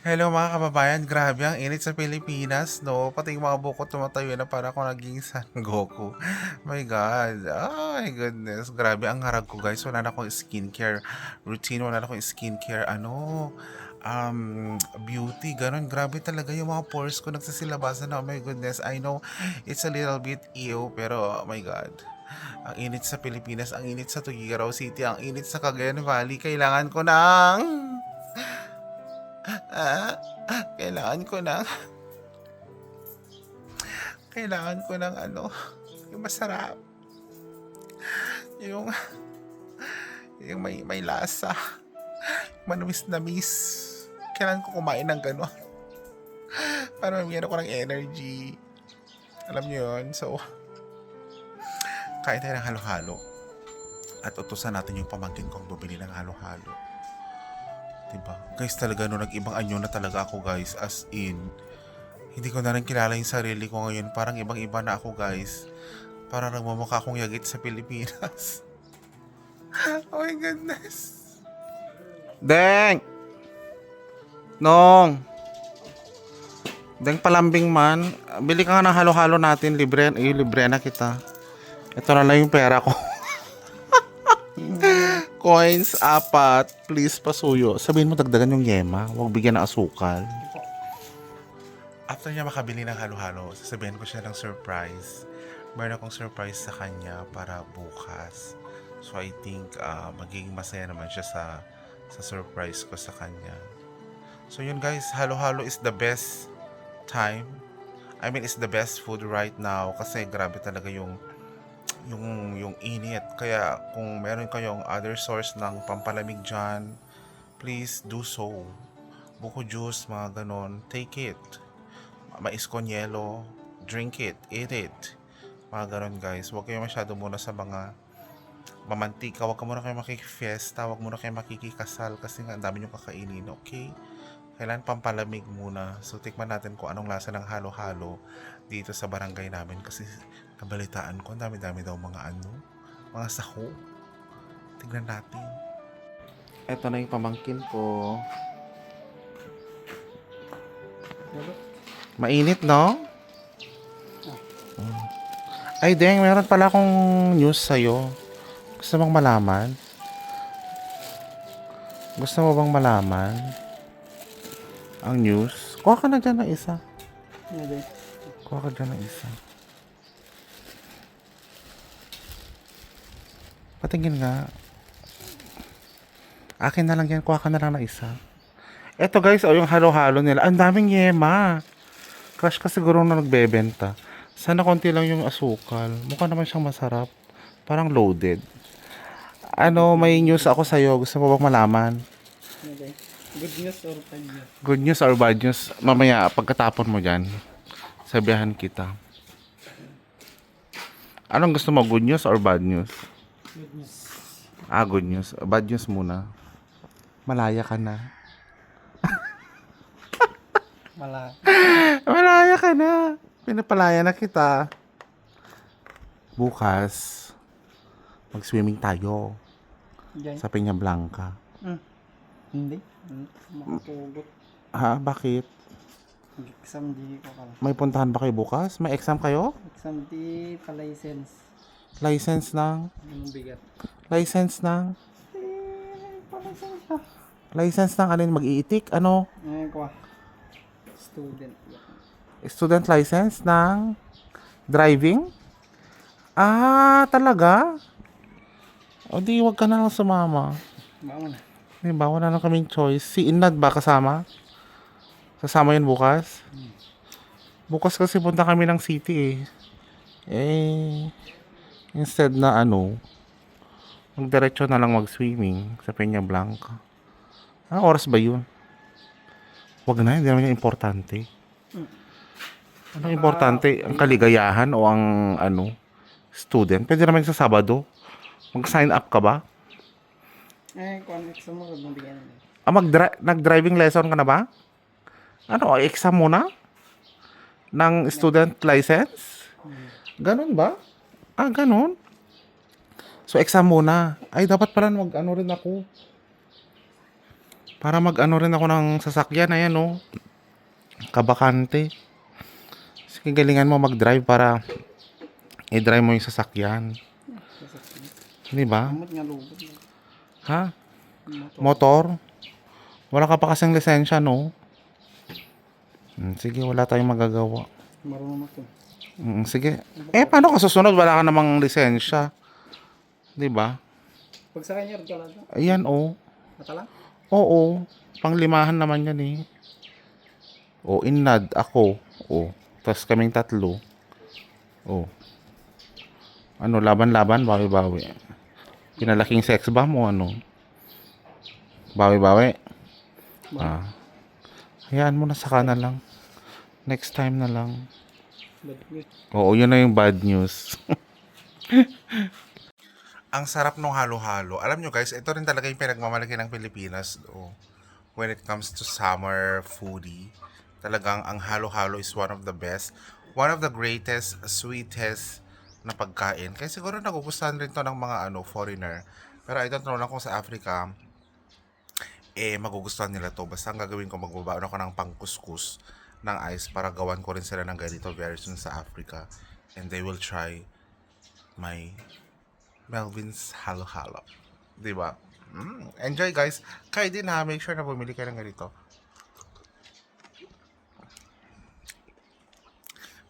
Hello mga kababayan, grabe ang init sa Pilipinas, no? Pati yung mga buko tumatayo na para ako naging San Goku. My God, oh my goodness, grabe ang harag ko guys. Wala na akong skincare routine, wala na akong skincare, beauty, ganun. Grabe talaga yung mga pores ko nagsisilabasan na, oh my goodness. I know it's a little bit ew, pero oh my God. Ang init sa Pilipinas, ang init sa Tuguegarao City, ang init sa Cagayan Valley. Kailangan ko ng... Ah, kailangan ko ng kailangan ko ng yung masarap, yung may lasa, manumis na miss. Kailangan ko kumain ng gano'n para mamiyano ko ng energy. Alam niyo yun? So, kain tayo ng halo-halo. At utusan natin yung pamangkin kong bumili ng halo-halo. Diba? Guys, talaga no, nag-ibang anyo na talaga ako guys. As in, hindi ko na rin kilala yung sarili ko ngayon. Parang ibang-iba na ako guys. Parang nagmamukha akong yagit sa Pilipinas. Oh my goodness. Deng! Nong! Deng palambing man. Bili ka nga ng halo-halo natin. Libre, libre na kita. Ito na lang yung pera ko. Coins, apat. Please, pasuyo. Sabihin mo dagdagan yung yema. Huwag bigyan ng asukal. After niya makabili ng halo-halo, sasabihin ko siya ng surprise. Meron akong surprise sa kanya para bukas. So I think magiging masaya naman siya sa surprise ko sa kanya. So yun guys, halo-halo is the best time. I mean, it's the best food right now kasi grabe talaga yung init. Kaya kung meron kayong other source ng pampalamig dyan, please do so. Buko juice, mga ganon, take it. Mais con yelo, drink it, eat it. Mga ganon guys. Huwag kayo masyado muna sa mga mamantika. Huwag ka muna kayo makikifesta. Huwag muna kayo makikikasal kasi nga ang dami nyo kakainin, okay? Kailan pampalamig muna. So, tikman natin kung anong lasa ng halo-halo dito sa barangay namin. Kasi nabalitaan ko, ang dami-dami daw mga saho. Tignan natin. Ito na yung pamangkin ko. Mainit, no? Ay, Deng, meron pala akong news sa'yo. Gusto mong malaman? Gusto mo bang malaman ang news? Kuha ka na dyan ng isa. Kuha ka dyan ng isa. Patingin nga. Akin na lang yan. Kuha ka na lang ng isa. Eto guys, yung halo-halo nila. Ang daming yema. Crush ka siguro na nagbebenta. Sana konti lang yung asukal. Mukha naman siyang masarap. Parang loaded. May news ako sa'yo. Gusto mo bang malaman? Good news or bad news? Good news or bad news? Mamaya, pagkatapon mo dyan, sabihan kita. Anong gusto mo? Good news or bad news? Good news. Good news. Bad news muna. Malaya ka na. Wala. Malaya ka na. Pinapalaya na kita. Bukas, mag-swimming tayo Diyan? sa Peña Blanca. Hindi. Makapugot. Ha? Bakit? Exam di ko kala. May puntahan ba kayo bukas? May exam kayo? Exam di pa-license. License ng? Yung bigat. License ng? Pa-license ka. License ng alin? Mag-iitik? Ano? Ngayon ko student. Student license ng driving? Talaga? O di, wag ka na lang sumama. Baka na. Diba, wala na kaming choice. Si Inad ba kasama? Kasama yun bukas? Bukas kasi punta kami ng city instead na magdiretso na lang mag-swimming sa Peña Blanca. Anong oras ba yun? Wag na, hindi naman yung importante. Anong importante? Ang kaligayahan o ang student? Pwede naman sa Sabado. Mag-sign up ka ba? Kung exam mo, huwag mong bigyan na. Nag-driving lesson ka na ba? Exam mo na? Ng student license? Ganon ba? Ganon. So, exam muna. Ay, dapat pala rin ako. Para mag-ano rin ako ng sasakyan. Ayan, oh. Kabakante. Sige, galingan mo mag-drive para i-drive mo yung sasakyan. Sasakyan. Di ba? Amot nga lubog. Ha? Motor. Motor? Wala ka pa kasing lisensya, no? Sige, wala tayong magagawa. Marunong ako. Sige. Paano ka susunod? Wala ka namang lisensya. Di ba? Pag sa kanya, ka lang. Ayan, oh. Mata lang? Oo. Panglimahan naman yan, eh. O, inad, ako. O, tas kaming tatlo. O. Ano, laban-laban, bawi-bawi. Pinalaking sex bomb o ano? Bawi-bawi. Ah. Hayaan mo na saka na lang. Next time na lang. Bad news. Oo, yun na yung bad news. Ang sarap nung halo-halo. Alam nyo guys, ito rin talaga yung pinagmamalaki ng Pilipinas. When it comes to summer foodie. Talagang ang halo-halo is one of the best. One of the greatest, sweetest na pagkain. Kaya siguro nagugustuhan rin to ng mga foreigner. Pero I don't know lang kung sa Africa, magugustuhan nila to. Basta ang gagawin ko, magbabaon ako ng pangkuskus ng ice para gawan ko rin sila ng ganito very soon sa Africa. And they will try my Melvin's Halo Halo. Diba? Enjoy guys. Kayo din ha. Make sure na bumili kayo ng ganito.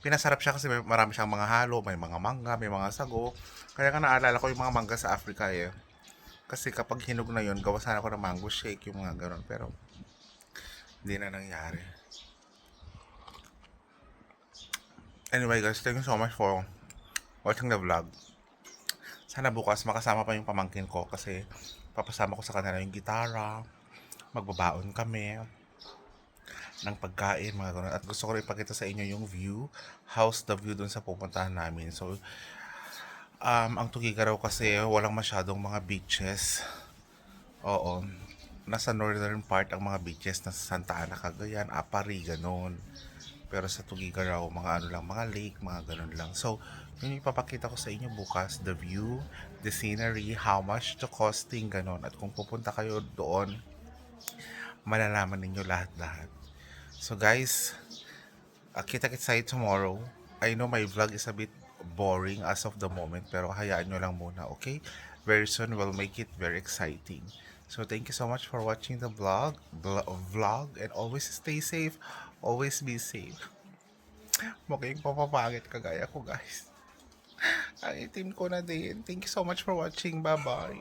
Pinasarap siya kasi marami siyang mga halo. May mga mangga, may mga sago. Kaya nga naalala ko yung mga mangga sa Africa eh. Kasi kapag hinog na yun, gawa sana ako ng mango shake, yung mga ganon. Pero, hindi na nangyari. Anyway guys, thank you so much for watching the vlog. Sana bukas makasama pa yung pamangkin ko kasi papasama ko sa kanila yung gitara. Magbabaon kami ng pagkain, mga ganun. At gusto ko rin ipakita sa inyo yung view. How's the view dun sa pupuntahan namin. So, ang Tugigaraw kasi walang masyadong mga beaches. Oo. Nasa northern part ang mga beaches na sa Santa Ana, Cagayan, Apari, ganun. Pero sa Tugigaraw, mga mga lake, mga ganun lang. So, yun yung ipapakita ko sa inyo bukas, the view, the scenery, how much the costing, ganun. At kung pupunta kayo doon, malalaman ninyo lahat-lahat. So guys, kita-kits tayo tomorrow. I know my vlog is a bit boring as of the moment, pero hayaan nyo lang muna, okay? Very soon, we'll make it very exciting. So thank you so much for watching the vlog, and always stay safe, always be safe. Mukhang papapangit kagaya ko guys. Ang itim ko na din. Thank you so much for watching. Bye-bye.